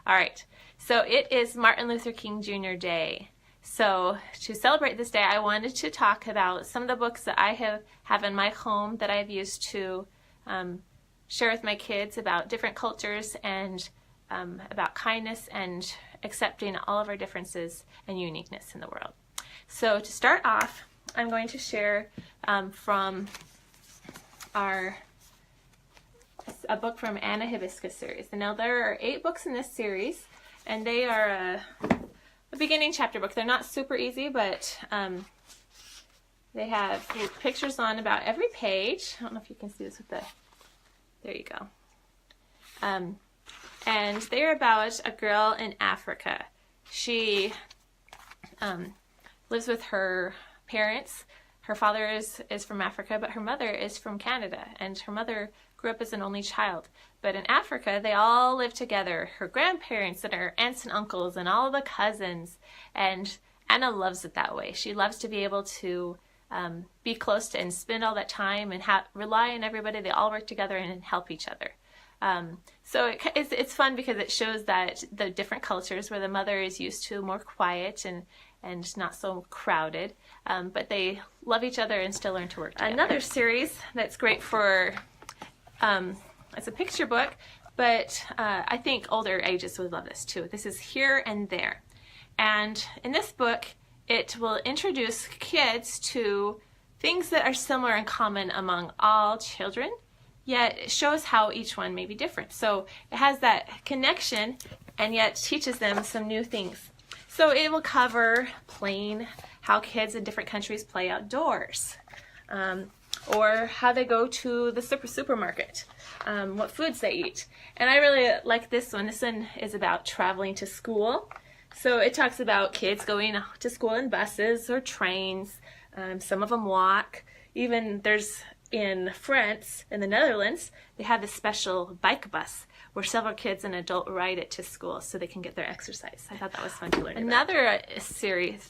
All right, so it is Martin Luther King Jr. Day. So to celebrate this day, I wanted to talk about some of the books that I have in my home that I've used to share with my kids about different cultures and about kindness and accepting all of our differences and uniqueness in the world. So to start off, I'm going to share from a book from Anna Hibiscus series. And now there are 8 books in this series, and they are a beginning chapter book. They're not super easy, but they have pictures on about every page. I don't know if you can see this with the, there you go. And they're about a girl in Africa. She lives with her parents. Her father is from Africa, but her mother is from Canada, and her mother grew up as an only child. But in Africa, they all live together, her grandparents and her aunts and uncles and all the cousins, and Anna loves it that way. She loves to be able to be close to and spend all that time and rely on everybody. They all work together and help each other. So it's fun because it shows that the different cultures where the mother is used to more quiet and not so crowded, but they love each other and still learn to work together. Another series that's great for, it's a picture book, but I think older ages would love this too. This is Here and There. And in this book, it will introduce kids to things that are similar and common among all children, yet it shows how each one may be different. So it has that connection and yet teaches them some new things. So it will cover playing, how kids in different countries play outdoors, or how they go to the supermarket, what foods they eat. And I really like this one. This one is about traveling to school. So it talks about kids going to school in buses or trains. Some of them walk. Even there's in France, in the Netherlands, they have this special bike bus where several kids and an adult ride it to school so they can get their exercise. I thought that was fun to learn about. Another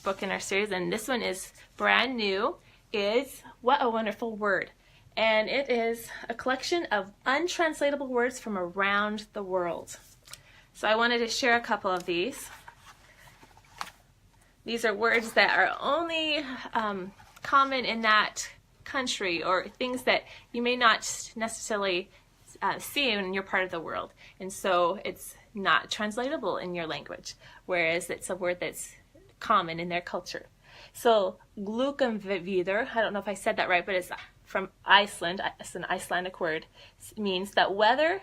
book in our series, and this one is brand new, is What a Wonderful Word. And it is a collection of untranslatable words from around the world. So I wanted to share a couple of these. These are words that are only common in that country, or things that you may not necessarily see in your part of the world, and so it's not translatable in your language, whereas it's a word that's common in their culture. So glückenvidder, I don't know if I said that right, but it's from Iceland. It's an Icelandic word. It means that weather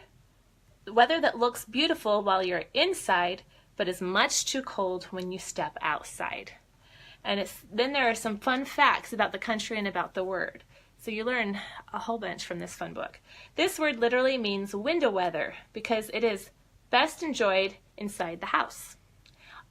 that looks beautiful while you're inside, but is much too cold when you step outside. And then there are some fun facts about the country and about the word. So you learn a whole bunch from this fun book. This word literally means window weather because it is best enjoyed inside the house.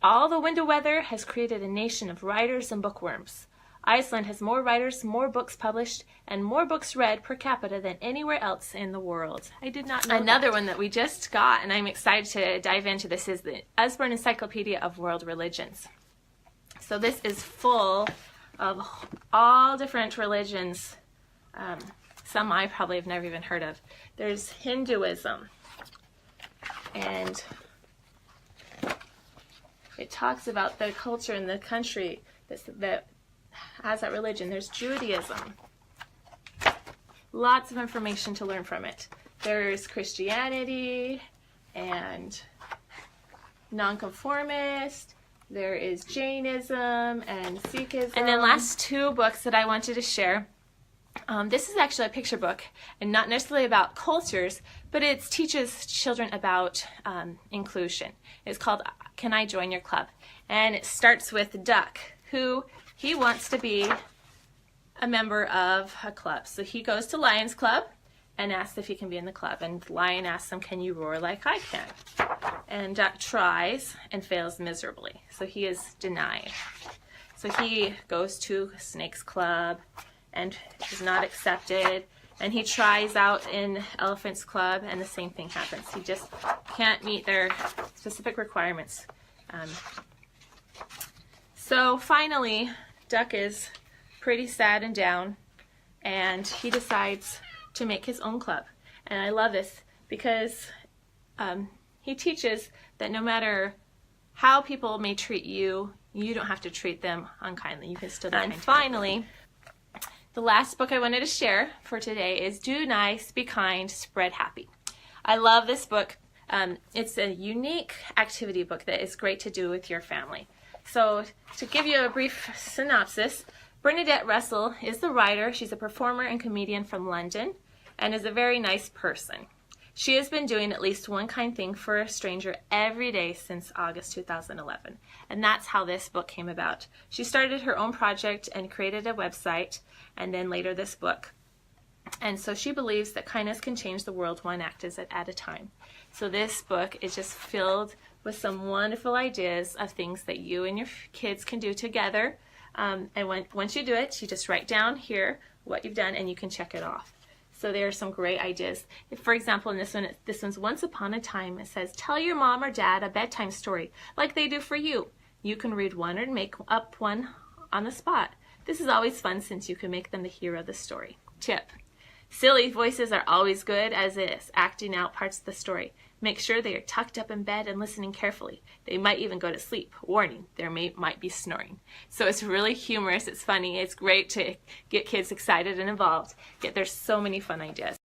All the window weather has created a nation of writers and bookworms. Iceland has more writers, more books published, and more books read per capita than anywhere else in the world. I did not know Another one that we just got, and I'm excited to dive into this, is the Usborne Encyclopedia of World Religions. So this is full of all different religions. Some I probably have never even heard of. There's Hinduism, and it talks about the culture in the country that has that religion. There's Judaism. Lots of information to learn from it. There's Christianity and nonconformist. There is Jainism and Sikhism. And then last 2 books that I wanted to share. This is actually a picture book, and not necessarily about cultures, but it teaches children about inclusion. It's called Can I Join Your Club? And it starts with Duck, who he wants to be a member of a club. So he goes to Lion's Club and asks if he can be in the club. And Lion asks him, can you roar like I can? And Duck tries and fails miserably. So he is denied. So he goes to Snake's Club and is not accepted. And he tries out in Elephant's Club, and the same thing happens. He just can't meet their specific requirements. So finally, Duck is pretty sad and down, and he decides to make his own club. And I love this because he teaches that no matter how people may treat you, you don't have to treat them unkindly. You can still be kind. And finally, the last book I wanted to share for today is Do Nice, Be Kind, Spread Happy. I love this book. It's a unique activity book that is great to do with your family. So to give you a brief synopsis, Bernadette Russell is the writer. She's a performer and comedian from London and is a very nice person. She has been doing at least one kind thing for a stranger every day since August 2011. And that's how this book came about. She started her own project and created a website, and then later this book. And so she believes that kindness can change the world one act at a time. So this book is just filled with some wonderful ideas of things that you and your kids can do together. And once you do it, you just write down here what you've done and you can check it off. So there are some great ideas. For example, in this one's Once Upon a Time. It says, tell your mom or dad a bedtime story like they do for you. You can read one or make up one on the spot. This is always fun since you can make them the hero of the story. Tip. Silly voices are always good as is, acting out parts of the story. Make sure they are tucked up in bed and listening carefully. They might even go to sleep. Warning, there might be snoring. So it's really humorous, it's funny, it's great to get kids excited and involved. Yet there's so many fun ideas.